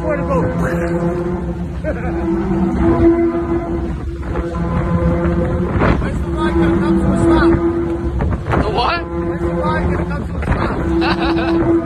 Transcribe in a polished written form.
for it to go. When's the ride gonna come to a stop? The what? When's the ride gonna come to a stop?